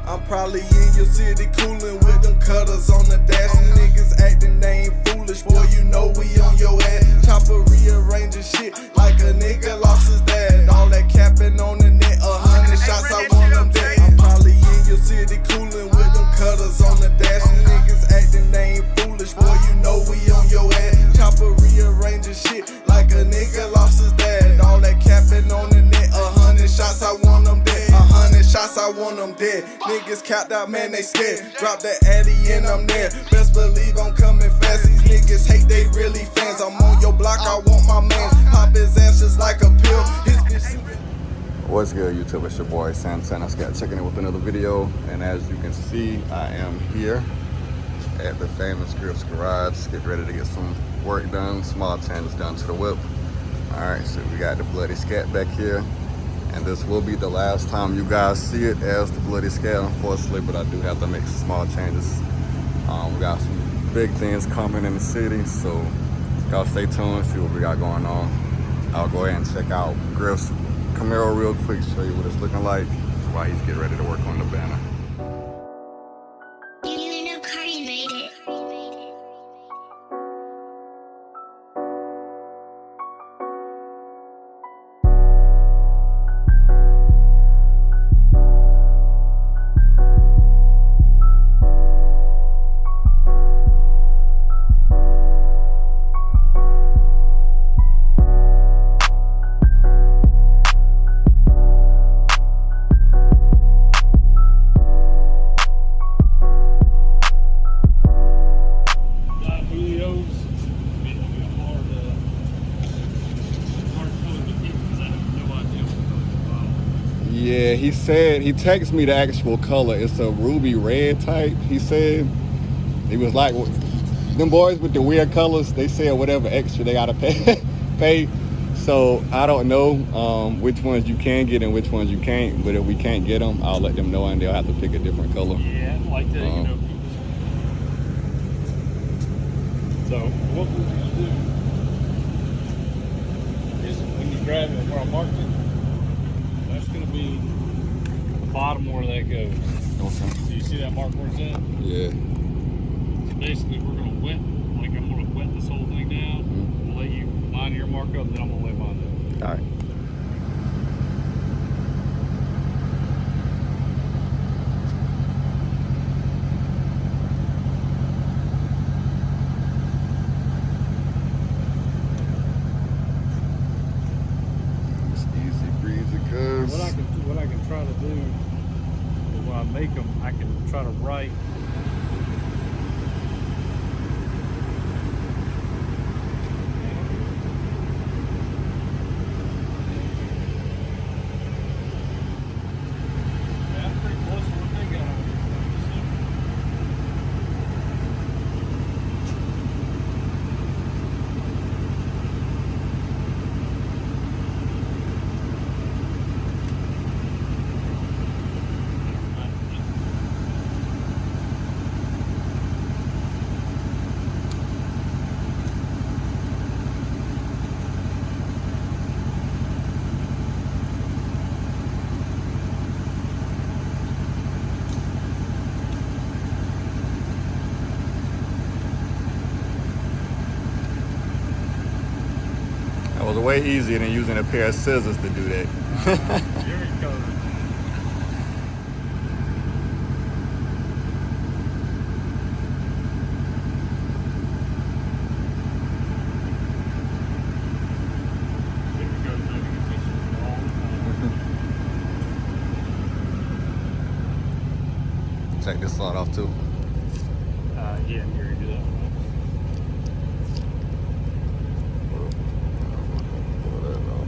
I'm probably in your city coolin' with them cutters on the dash. And niggas actin' they ain't foolish, boy, you know we on your ass. Chopper rearranging shit like a nigga lost his dad. All that capping on the net, 100 shots, I want them dead. I'm probably in your city coolin' with them cutters on the dash. And niggas actin' they ain't foolish, boy, you know we on your ass. Chopper rearranging shit like a nigga lost his dad. All that capping on the net, 100 shots, I want them dead. 100 shots, I want them dead. Niggas capped out, man, they scared. Drop that Addy and I'm there. Best believe I'm coming fast. These niggas hate, they really fans. I'm on your block, I want my man. Pop his ass just like a pill. His bitch. What's good, YouTube? It's your boy Santana Scat checking in with another video. And as you can see, I am here at the famous Griff's Garage. Get ready to get some work done, small changes done to the whip. Alright, so we got the bloody Scat back here. And this will be the last time you guys see it as the bloody Scat, unfortunately, but I do have to make some small changes. We got some big things coming in the city, so y'all stay tuned, see what we got going on. I'll go ahead and check out Griff's Camaro real quick, show you what it's looking like while he's getting ready to work on the banner. Yeah, he said, he texted me the actual color. It's a ruby red type, he said. He was like, them boys with the weird colors, they said whatever extra they gotta pay. So I don't know which ones you can get and which ones you can't, but if we can't get them, I'll let them know and they'll have to pick a different color. Yeah, like that, you know. So what we're gonna do is when you grab it where I marked it, that's going to be the bottom where that goes. Okay. So you see that mark where it's at? Yeah. So basically we're going to wet, like I'm going to wet this whole thing down. Mm-hmm. We'll let you line your mark up, then I'm going to lay mine down. All right. What I can try to do is when I make them, I can try to write. Yeah, I'm pretty close to what they got on here. That was way easier than using a pair of scissors to do that. Here it goes. Take this slot off too. Yeah, I'm here to do that. Pull that off.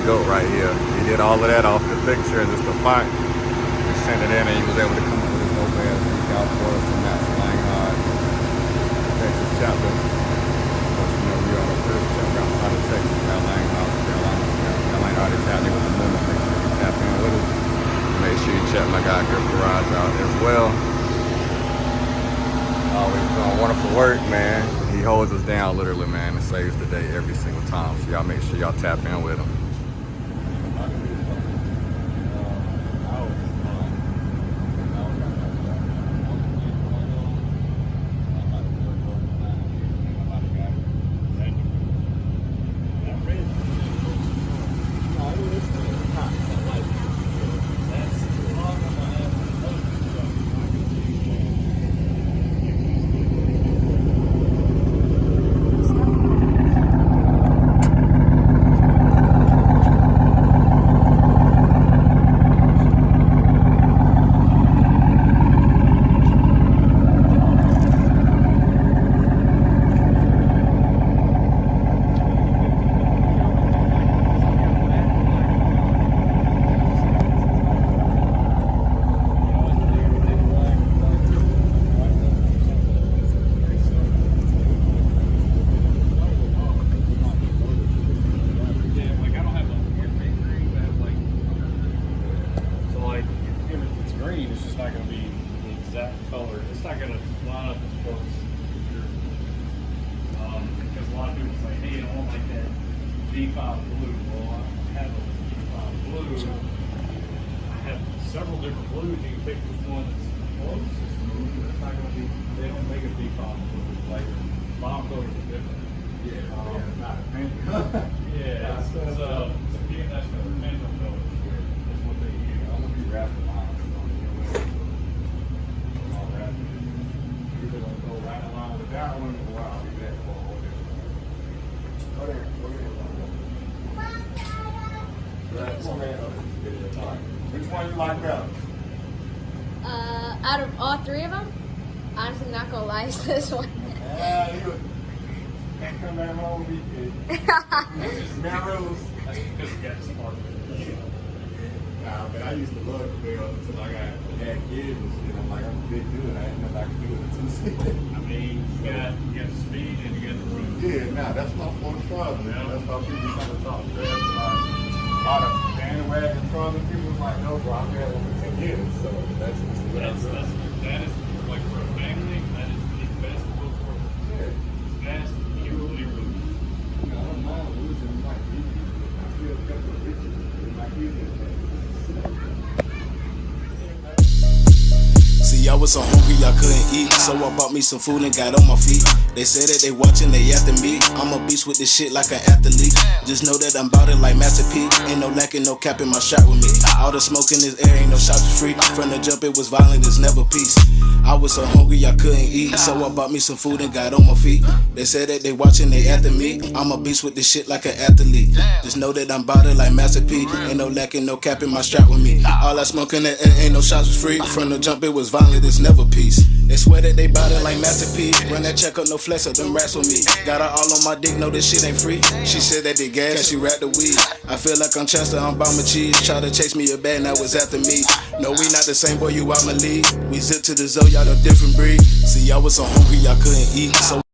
goat right here. He did all of that off the picture and just the font. We sent it in and he was able to come up with his dope ass decal for us, and that's Langhard, Texas chapter. You know, we are the first chapter outside of Texas, Langhard is happening with the movement. Make sure you tap in with us. Make sure you check my guy Griff Garage out as well. Always doing wonderful work, man. He holds us down literally, man, and saves the day every single time. So y'all make sure y'all tap in with him. Color. It's not going to line up as close because a lot of people say, hey, I don't like that D5 blue. Well, I have a D5 blue. I have several different blues. You can pick which one that's closest to blue, but it's not going to be, they don't make a D5 blue. Like, bomb colors are different. Not a pink. Yeah, it's a PNS color, phantom color is what they use. I'm going to be rapping mine. That one, wow, I'll be back for a whole day. Which one you like better? Out of all three of them, honestly, not gonna lie, it's this one. You can't come back home with me. Marrows. That's because you got smart. Nah, man, I used to love the Camaro until I had kids and shit. I'm like, I'm a big dude. I ain't nothing I can do with a two-seater. I mean, you got the speed and you got the room. Yeah, nah, that's my fourth father. Yeah. That's how people trying to talk trash about a lot of bandwagon trucks. People was like, no, bro, I've had one for 10 years. So that is like for a family, that is the best book for it. Yeah. It's fast, equally rude. You know, I don't mind losing my kids. I feel a couple of riches in my kids. See, I was so hungry I couldn't eat, so I bought me some food and got on my feet. They say that they watching, they after me. I'm a beast with this shit like an athlete. Just know that I'm bout it like Master P. Ain't no lacking, no cap in my shot with me. All the smoke in this air, ain't no shots for free. From the jump, it was violent, it's never peace. I was so hungry I couldn't eat, so I bought me some food and got on my feet. They say that they watching, they after me. I'm a beast with this shit like an athlete. Just know that I'm bout it like Master P. Ain't no lacking, no cap in my strap with me. All I smoke in the air, ain't no shots for free. From the jump, it was violent, it's never peace. They swear that they bout it like Master P. Run that check up, no flex up, them rats with me. Got her all on my dick, know this shit ain't free. She said that they gas, cause she wrapped the weed. I feel like I'm Chester, I'm Bama cheese. Try to chase me a bad, now it's after me. No, we not the same, boy, you out my league. We zip to the Zoe, y'all a different breed. See, I was so hungry I couldn't eat, so